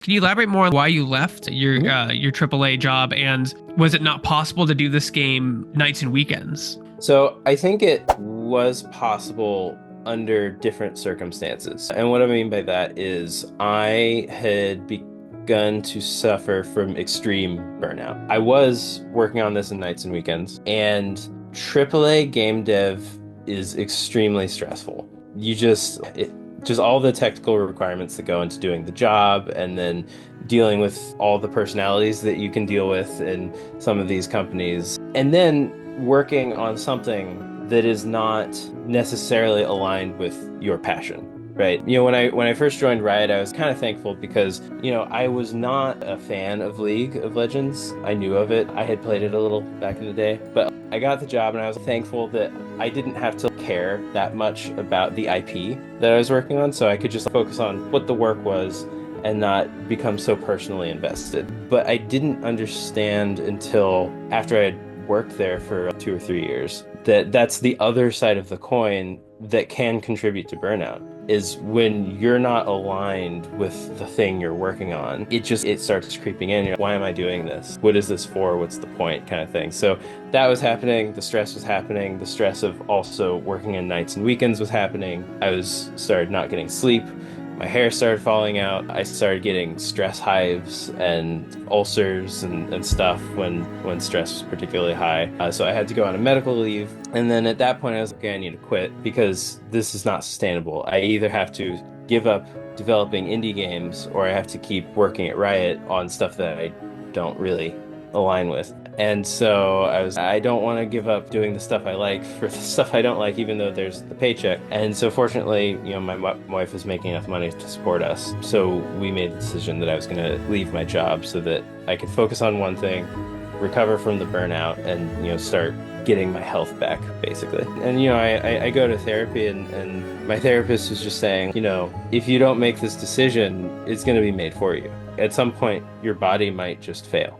Can you elaborate more on why you left Mhm. your AAA job, and was it not possible to do this game nights and weekends? So I think it was possible under different circumstances. And what I mean by that is I had begun to suffer from extreme burnout. I was working on this in nights and weekends, and AAA game dev is extremely stressful. Just all the technical requirements that go into doing the job, and then dealing with all the personalities that you can deal with in some of these companies. And then working on something that is not necessarily aligned with your passion. Right. When I first joined Riot, I was kind of thankful because, I was not a fan of League of Legends. I knew of it. I had played it a little back in the day, but I got the job and I was thankful that I didn't have to care that much about the IP that I was working on, so I could just focus on what the work was and not become so personally invested. But I didn't understand until after I had worked there for 2 or 3 years that that's the other side of the coin that can contribute to burnout is when you're not aligned with the thing you're working on. It starts creeping in. Why am I doing this? What is this for? What's the point? Kind of thing. So that was happening. The stress was happening. The stress of also working in nights and weekends was happening. Started not getting sleep. My hair started falling out. I started getting stress hives and ulcers and stuff when stress was particularly high. So I had to go on a medical leave. And then at that point, I was like, okay, I need to quit because this is not sustainable. I either have to give up developing indie games or I have to keep working at Riot on stuff that I don't really align with. And so I don't want to give up doing the stuff I like for the stuff I don't like, even though there's the paycheck. And so fortunately, my wife was making enough money to support us. So we made the decision that I was going to leave my job so that I could focus on one thing, recover from the burnout, and, start getting my health back, basically. And, I go to therapy and my therapist was just saying, if you don't make this decision, it's going to be made for you. At some point, your body might just fail.